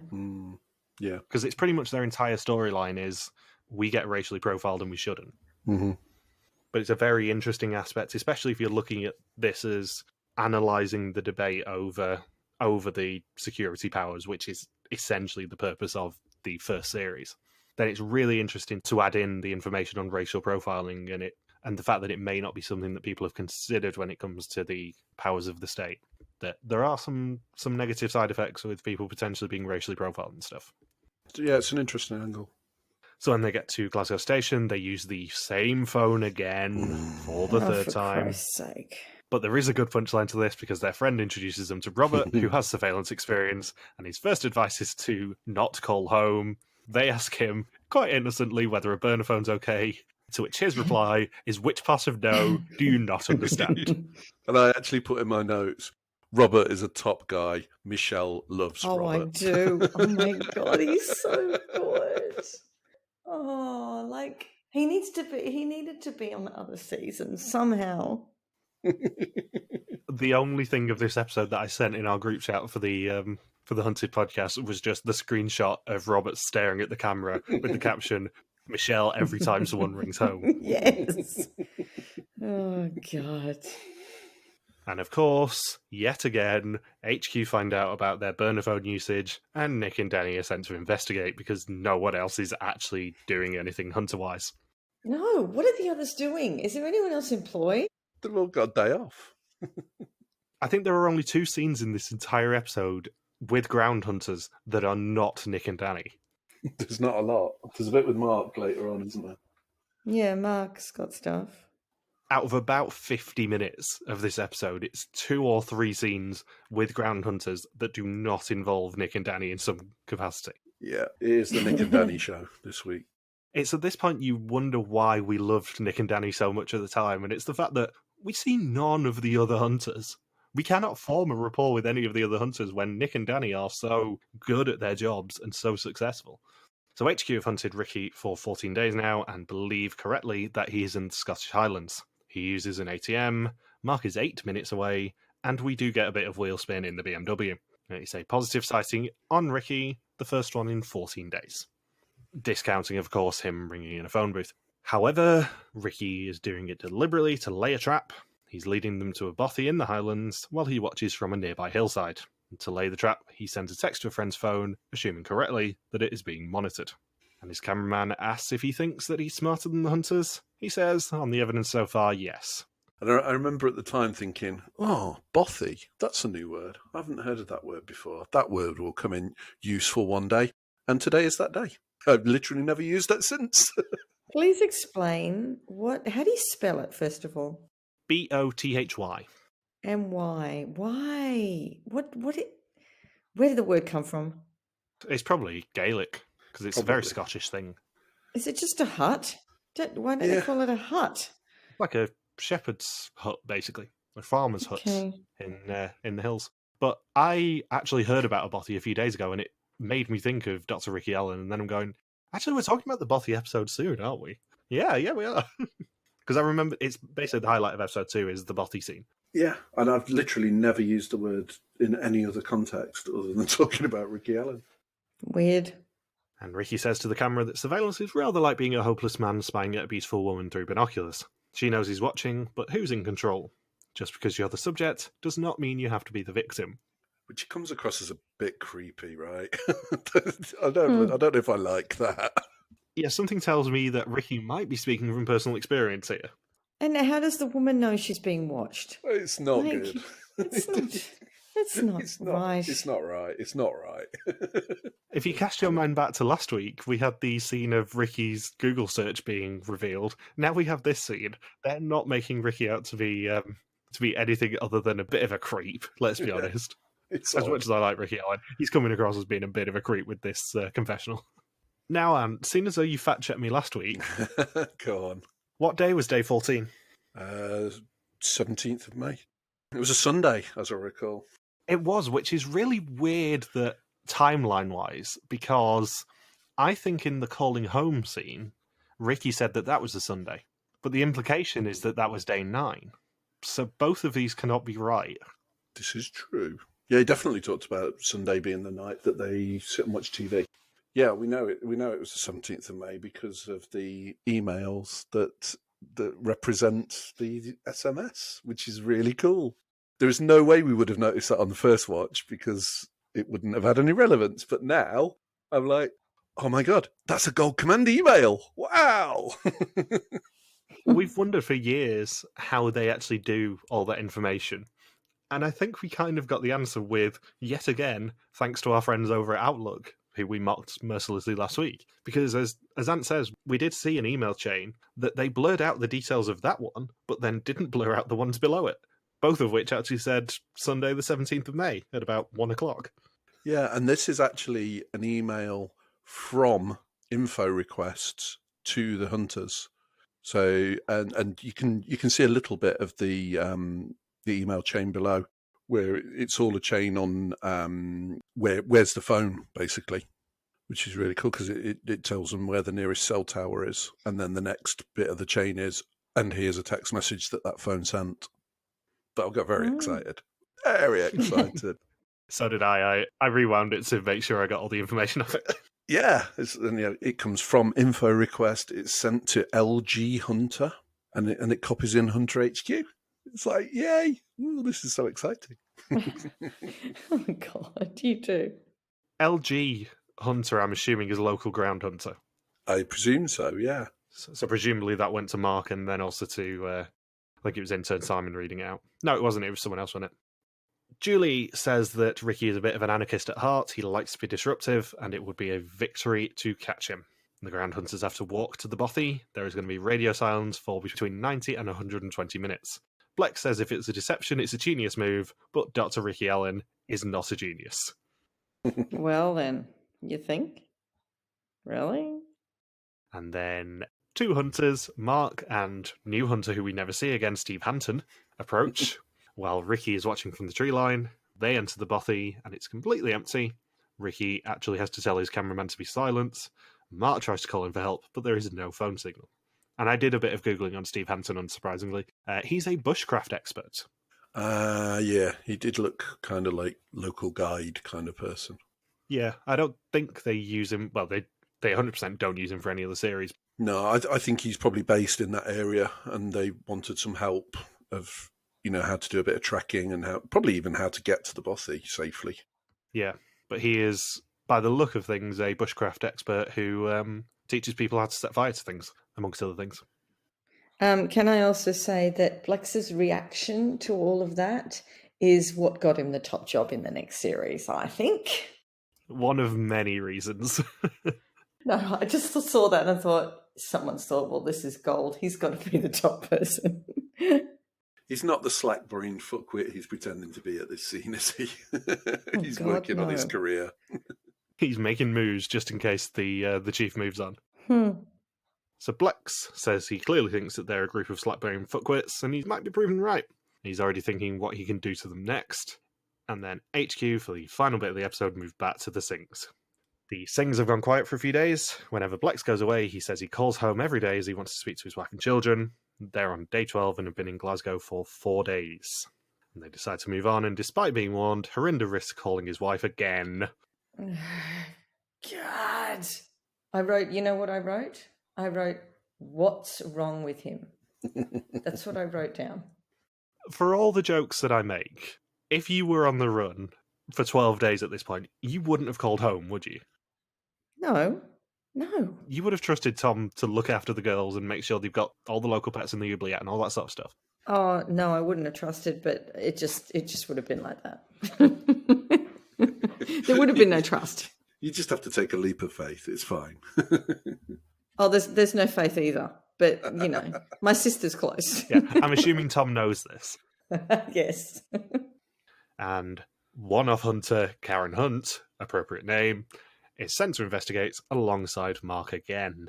Yeah. Because it's pretty much their entire storyline is, we get racially profiled and we shouldn't. But it's a very interesting aspect, especially if you're looking at this as analysing the debate over the security powers, which is essentially the purpose of the first series. Then it's really interesting to add in the information on racial profiling and the fact that it may not be something that people have considered when it comes to the powers of the state. That there are some negative side effects with people potentially being racially profiled and stuff. Yeah, it's an interesting angle. So when they get to Glasgow Station, they use the same phone again for the third time. For Christ's sake. But there is a good punchline to this because their friend introduces them to Robert, who has surveillance experience, and his first advice is to not call home. They ask him, quite innocently, whether a burner phone's okay, to which his reply is, which part of no do you not understand? And I actually put in my notes, Robert is a top guy. Michelle loves Robert. Oh, I do. Oh my God, he's so good. Oh, like he needed to be on the other season somehow. The only thing of this episode that I sent in our group chat for the Hunted podcast was just the screenshot of Robert staring at the camera with the caption, Michelle every time someone rings home. Yes. Oh, God. And of course, yet again, HQ find out about their burner phone usage, and Nick and Danny are sent to investigate because no one else is actually doing anything hunter-wise. No, what are the others doing? Is there anyone else employed? They've all got a day off. I think there are only 2 scenes in this entire episode with ground hunters that are not Nick and Danny. There's not a lot. There's a bit with Mark later on, isn't there? Yeah, Mark's got stuff. Out of about 50 minutes of this episode, it's 2 or 3 scenes with ground hunters that do not involve Nick and Danny in some capacity. Yeah, it is the Nick and Danny show this week. It's at this point you wonder why we loved Nick and Danny so much at the time, and it's the fact that we see none of the other hunters. We cannot form a rapport with any of the other hunters when Nick and Danny are so good at their jobs and so successful. So HQ have hunted Ricky for 14 days now and believe correctly that he is in the Scottish Highlands. He uses an ATM, Mark is 8 minutes away, and we do get a bit of wheel spin in the BMW. It's a positive sighting on Ricky, the first one in 14 days. Discounting, of course, him ringing in a phone booth. However, Ricky is doing it deliberately to lay a trap. He's leading them to a bothy in the Highlands while he watches from a nearby hillside. And to lay the trap, he sends a text to a friend's phone, assuming correctly that it is being monitored. And his cameraman asks if he thinks that he's smarter than the hunters. He says, on the evidence so far, yes. And I remember at the time thinking, oh, bothy, that's a new word. I haven't heard of that word before. That word will come in useful one day. And today is that day. I've literally never used that since. Please explain how do you spell it, first of all? B-O-T-H-Y. And why? Why? Where did the word come from? It's probably Gaelic, because it's a very Scottish thing. Is it just a hut? Why don't they call it a hut? Like a shepherd's hut, basically. A farmer's hut in the hills. But I actually heard about a bothy a few days ago, and it made me think of Dr. Ricky Allen, and then I'm going, actually, we're talking about the bothy episode soon, aren't we? Yeah, we are. Because I remember it's basically the highlight of episode 2 is the bothy scene. Yeah, and I've literally never used the word in any other context other than talking about Ricky Allen. Weird. And Ricky says to the camera that surveillance is rather like being a hopeless man spying at a beautiful woman through binoculars. She knows he's watching, but who's in control? Just because you're the subject does not mean you have to be the victim. Which comes across as a bit creepy, right? I don't know if I like that. Yeah, something tells me that Ricky might be speaking from personal experience here. And how does the woman know she's being watched? It's not good. It's not right. It's not right. It's not right. If you cast your mind back to last week, we had the scene of Ricky's Google search being revealed. Now we have this scene. They're not making Ricky out to be anything other than a bit of a creep, let's be honest. As much as I like Ricky Allen, he's coming across as being a bit of a creep with this confessional. Now, Anne, seeing as though you fact-checked me last week... Go on. What day was day 14? 17th of May. It was a Sunday, as I recall. It was, which is really weird that timeline-wise, because I think in the calling home scene, Ricky said that was a Sunday. But the implication is that was day 9. So both of these cannot be right. This is true. Yeah, he definitely talked about Sunday being the night that they sit and watch TV. Yeah, we know it. We know it was the 17th of May because of the emails that represent the SMS, which is really cool. There is no way we would have noticed that on the first watch because it wouldn't have had any relevance. But now I'm like, oh my God, that's a Gold Command email. Wow. We've wondered for years how they actually do all that information. And I think we kind of got the answer with, yet again, thanks to our friends over at Outlook, who we mocked mercilessly last week. Because as Ant says, we did see an email chain that they blurred out the details of that one, but then didn't blur out the ones below it. Both of which actually said Sunday the 17th of May at about 1 o'clock. Yeah, and this is actually an email from info requests to the hunters. So, and you can see a little bit of the email chain below, where it's all a chain on where's the phone, basically, which is really cool because it tells them where the nearest cell tower is. And then the next bit of the chain is, and here's a text message that phone sent. But I got very excited. Very excited. So did I. I rewound it to make sure I got all the information of it. Yeah, it comes from info request. It's sent to LG Hunter. and it copies in Hunter HQ. It's like, yay! Ooh, this is so exciting. Oh God, you do. LG Hunter, I'm assuming, is local ground hunter. I presume so, yeah. So presumably that went to Mark and then also to, I think it was intern Simon reading it out. No, it wasn't. It was someone else, wasn't it? Julie says that Ricky is a bit of an anarchist at heart. He likes to be disruptive, and it would be a victory to catch him. The ground hunters have to walk to the bothy. There is going to be radio silence for between 90 and 120 minutes. Bleks says if it's a deception, it's a genius move, but Dr. Ricky Allen is not a genius. Well then, you think? Really? And then two hunters, Mark and new hunter who we never see again, Steve Hanson, approach. While Ricky is watching from the tree line, they enter the bothy and it's completely empty. Ricky actually has to tell his cameraman to be silent. Mark tries to call him for help, but there is no phone signal. And I did a bit of Googling on Steve Hanson, unsurprisingly. He's a bushcraft expert. Yeah, he did look kind of like local guide kind of person. Yeah, I don't think they use him. Well, they 100% don't use him for any other series. No, I think he's probably based in that area, and they wanted some help of, how to do a bit of tracking and probably even how to get to the bothy safely. Yeah, but he is, by the look of things, a bushcraft expert who teaches people how to set fire to things, amongst other things. Can I also say that Bleks's reaction to all of that is what got him the top job in the next series, I think. One of many reasons. No, I just saw that and I thought, someone's thought, well, this is gold. He's got to be the top person. He's not the slack-brained fuckwit he's pretending to be at this scene, is he? He's working on his career. He's making moves just in case the chief moves on. So Bleks says he clearly thinks that they're a group of slack-brained fuckwits, and he might be proven right. He's already thinking what he can do to them next. And then HQ, for the final bit of the episode, moved back to the Sings. The Sings have gone quiet for a few days. Whenever Bleks goes away, he says he calls home every day as he wants to speak to his wife and children. They're on day 12 and have been in Glasgow for 4 days. And they decide to move on, and despite being warned, Harinder risks calling his wife again. God. I wrote, you know what I wrote? I wrote, what's wrong with him? That's what I wrote down. For all the jokes that I make, if you were on the run for 12 days at this point, you wouldn't have called home, would you? No. You would have trusted Tom to look after the girls and make sure they've got all the local pets in the oubliette and all that sort of stuff. Oh, no, I wouldn't have trusted, but it just would have been like that. There would have been no trust. You just have to take a leap of faith. It's fine. Oh, there's no faith either. But, my sister's close. Yeah, I'm assuming Tom knows this. Yes. And one-off hunter Karen Hunt, appropriate name, is sent to investigate alongside Mark again.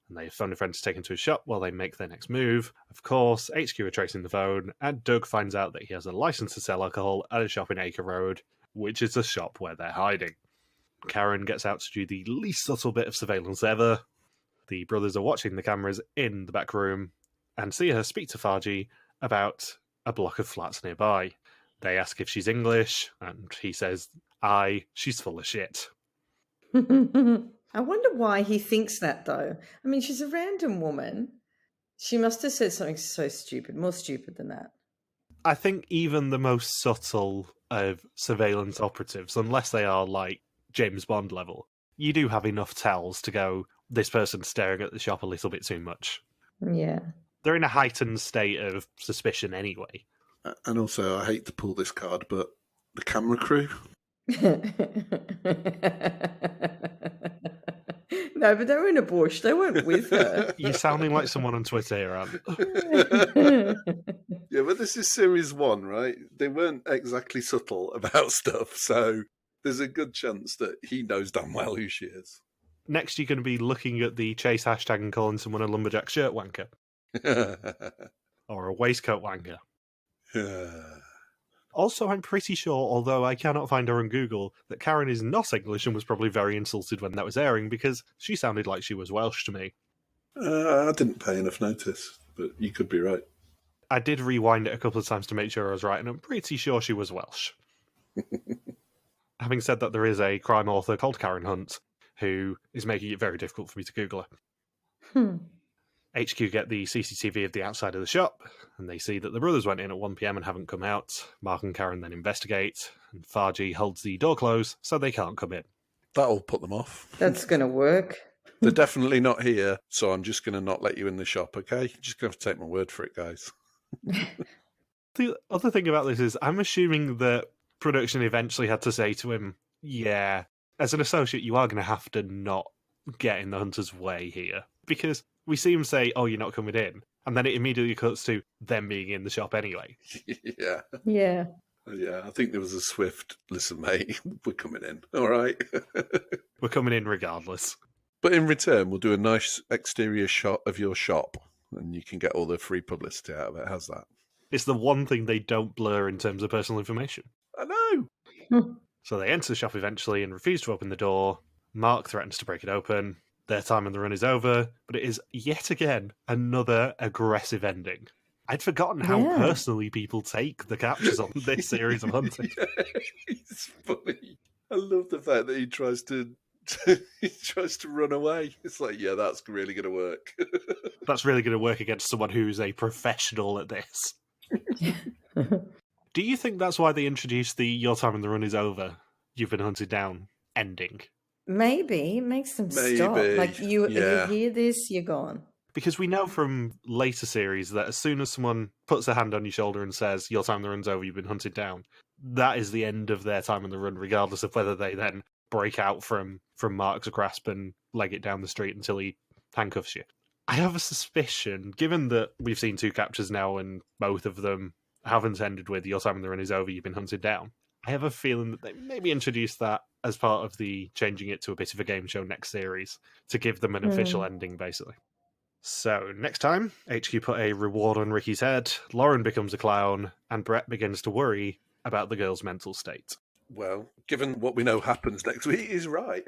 And they phone a friend to take him to a shop while they make their next move. Of course, HQ are tracing the phone, and Doug finds out that he has a license to sell alcohol at a shop in Acre Road, which is the shop where they're hiding. Karen gets out to do the least subtle bit of surveillance ever. The brothers are watching the cameras in the back room and see her speak to Farji about a block of flats nearby. They ask if she's English, and he says, she's full of shit. I wonder why he thinks that, though. I mean, she's a random woman. She must have said something so stupid, more stupid than that. I think even the most subtle of surveillance operatives, unless they are like James Bond level, you do have enough tells to go, this person's staring at the shop a little bit too much. Yeah. They're in a heightened state of suspicion anyway. And also, I hate to pull this card, but the camera crew. No, but they were in a bush. They weren't with her. You're sounding like someone on Twitter here, Anne. Yeah, but this is series 1, right? They weren't exactly subtle about stuff, so there's a good chance that he knows damn well who she is. Next, you're going to be looking at the chase hashtag and calling someone a lumberjack shirt wanker. Or a waistcoat wanker. Also, I'm pretty sure, although I cannot find her on Google, that Karen is not English and was probably very insulted when that was airing because she sounded like she was Welsh to me. I didn't pay enough notice, but you could be right. I did rewind it a couple of times to make sure I was right, and I'm pretty sure she was Welsh. Having said that, there is a crime author called Karen Hunt who is making it very difficult for me to Google her. HQ get the CCTV of the outside of the shop, and they see that the brothers went in at 1 PM and haven't come out. Mark and Karen then investigate, and Farji holds the door closed so they can't come in. That'll put them off. That's going to work. They're definitely not here, so I'm just going to not let you in the shop, okay? You're just going to have to take my word for it, guys. The other thing about this is I'm assuming that production eventually had to say to him, yeah, as an associate, you are going to have to not get in the Hunter's way here. Because we see him say, oh, you're not coming in. And then it immediately cuts to them being in the shop anyway. Yeah. Yeah. Yeah, I think there was a swift, listen, mate, we're coming in, all right? We're coming in regardless. But in return, we'll do a nice exterior shot of your shop, and you can get all the free publicity out of it. How's that? It's the one thing they don't blur in terms of personal information. I know! So they enter the shop eventually and refuse to open the door. Mark threatens to break it open. Their time on the run is over, but it is yet again another aggressive ending. I'd forgotten how personally people take the captures on this series of hunting. It's funny. I love the fact that he tries to run away. It's like, yeah, that's really going to work. That's really going to work against someone who's a professional at this. Do you think that's why they introduced the "your time on the run is over, you've been hunted down" ending? Maybe. It makes them stop. Like, you hear this, you're gone. Because we know from later series that as soon as someone puts a hand on your shoulder and says, your time on the run's over, you've been hunted down, that is the end of their time on the run, regardless of whether they then break out from Mark's grasp and leg it down the street until he handcuffs you. I have a suspicion, given that we've seen 2 captures now and both of them haven't ended with, your time on the run is over, you've been hunted down. I have a feeling that they maybe introduced that as part of the changing it to a bit of a game show next series to give them an official ending, basically. So, next time, HQ put a reward on Ricky's head, Lauren becomes a clown, and Brett begins to worry about the girl's mental state. Well, given what we know happens next week, he's right.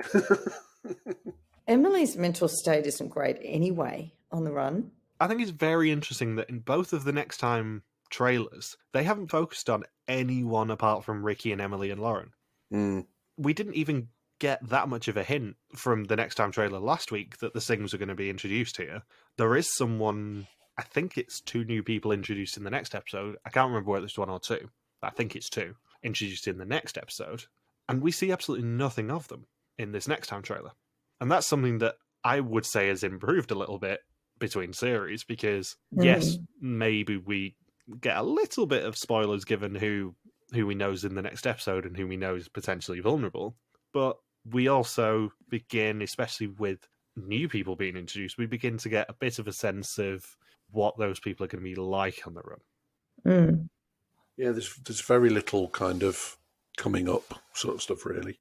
Emily's mental state isn't great anyway on the run. I think it's very interesting that in both of the Next Time trailers, they haven't focused on anyone apart from Ricky and Emily and Lauren. We didn't even get that much of a hint from the Next Time trailer last week that the Sings are going to be introduced here. There is someone, I think it's 2 new people introduced in the next episode. I can't remember whether it's 1 or 2. I think it's 2 introduced in the next episode. And we see absolutely nothing of them in this Next Time trailer. And that's something that I would say has improved a little bit between series because, yes, maybe we get a little bit of spoilers given who we know is in the next episode and who we know is potentially vulnerable. But we also begin, especially with new people being introduced, we begin to get a bit of a sense of what those people are going to be like on the run. Yeah, there's very little kind of coming up sort of stuff, really.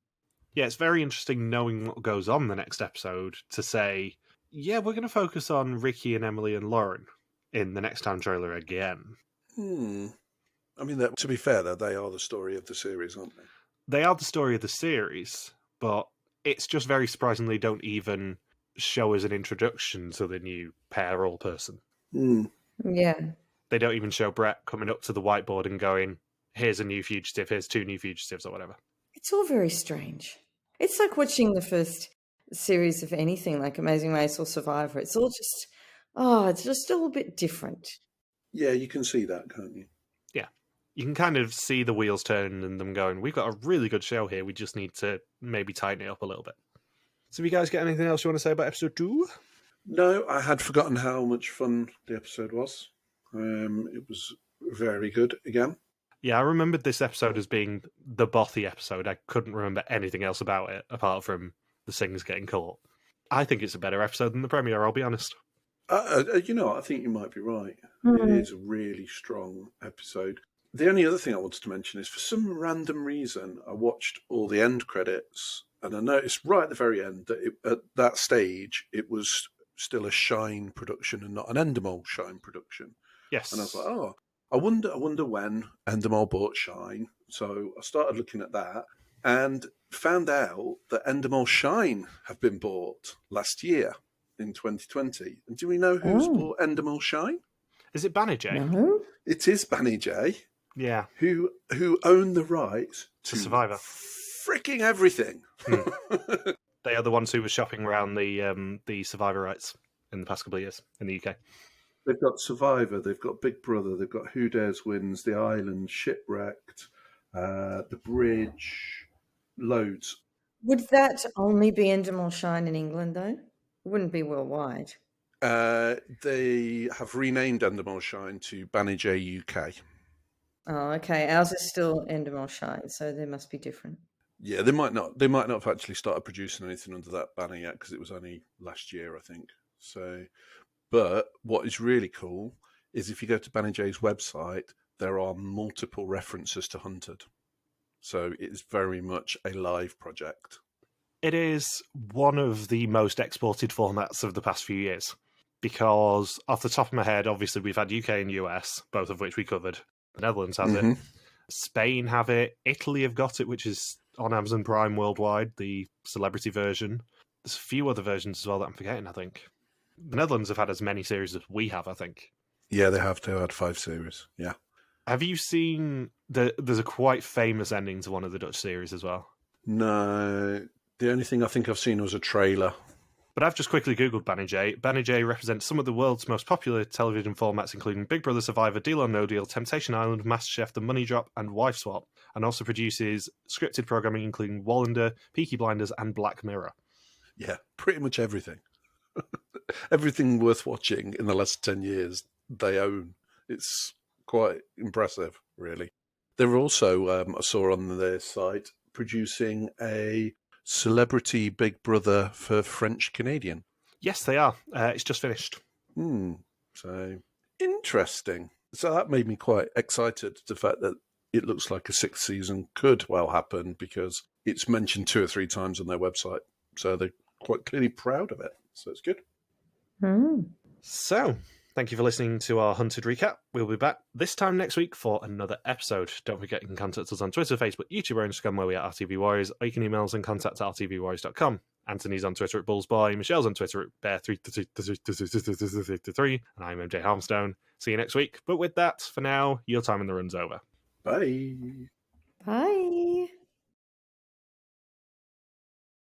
Yeah, it's very interesting knowing what goes on the next episode to say, yeah, we're going to focus on Ricky and Emily and Lauren in the Next Time trailer again. I mean, to be fair, though, they are the story of the series, aren't they? They are the story of the series, but it's just very surprising they don't even show us an introduction to the new pair or person. Yeah. They don't even show Brett coming up to the whiteboard and going, here's a new fugitive, here's 2 new fugitives or whatever. It's all very strange. It's like watching the first series of anything like Amazing Race or Survivor. It's all just, it's just a little bit different. Yeah, you can see that, can't you? Yeah. You can kind of see the wheels turning and them going, we've got a really good show here, we just need to maybe tighten it up a little bit. So have you guys got anything else you want to say about episode 2? No, I had forgotten how much fun the episode was. It was very good again. Yeah, I remembered this episode as being the bothy episode. I couldn't remember anything else about it, apart from the Sings getting caught. I think it's a better episode than the premiere, I'll be honest. You know, I think you might be right. It is a really strong episode. The only other thing I wanted to mention is for some random reason, I watched all the end credits, and I noticed right at the very end that at that stage, it was still a Shine production and not an Endemol Shine production. Yes. And I was like, I wonder when Endemol bought Shine. So I started looking at that and found out that Endemol Shine have been bought last year in 2020. And do we know who's bought Endemol Shine? Is it Banijay? No. It is Banijay. Yeah. Who own the rights to Survivor. Freaking everything. They are the ones who were shopping around the Survivor rights. in the past couple of years in the UK. They've got Survivor, they've got Big Brother, they've got Who Dares Wins, The Island, Shipwrecked, The Bridge, loads. Would that only be Endemol Shine in England, though? It wouldn't be worldwide. They have renamed Endemol Shine to Banijay UK. Oh, okay. Ours is still Endemol Shine, so they must be different. Yeah, they might not. They might not have actually started producing anything under that banner yet because it was only last year, I think. So, but what is really cool is if you go to Banijay's website, there are multiple references to Hunted. So it is very much a live project. It is one of the most exported formats of the past few years because, off the top of my head, obviously we've had UK and US, both of which we covered. The Netherlands has it. Spain have it. Italy have got it, which is on Amazon Prime worldwide, the celebrity version. There's a few other versions as well that I'm forgetting, I think. The Netherlands have had as many series as we have, I think. Yeah, they have to had 5 series, yeah. Have you seen... There's a quite famous ending to one of the Dutch series as well. No, the only thing I think I've seen was a trailer. But I've just quickly Googled Banijay. Banijay represents some of the world's most popular television formats, including Big Brother, Survivor, Deal or No Deal, Temptation Island, MasterChef, The Money Drop, and Wife Swap, and also produces scripted programming, including Wallander, Peaky Blinders, and Black Mirror. Yeah, pretty much everything. Everything worth watching in the last 10 years, they own. It's quite impressive, really. They're also, I saw on their site, producing a celebrity Big Brother for French Canadian. Yes, they are. It's just finished. So interesting. So that made me quite excited. The fact that it looks like a 6th season could well happen because it's mentioned 2 or 3 times on their website. So they're quite clearly proud of it. So it's good. So, thank you for listening to our Hunted recap. We'll be back this time next week for another episode. Don't forget you can contact us on Twitter, Facebook, YouTube, or Instagram where we are RTV Warriors, or you can email us and contact at rtvwarriors.com. Anthony's on Twitter at Bullsboy, Michelle's on Twitter at Bear333, and I'm MJ Harmstone. See you next week. But with that, for now, your time in the run's over. Bye. Bye.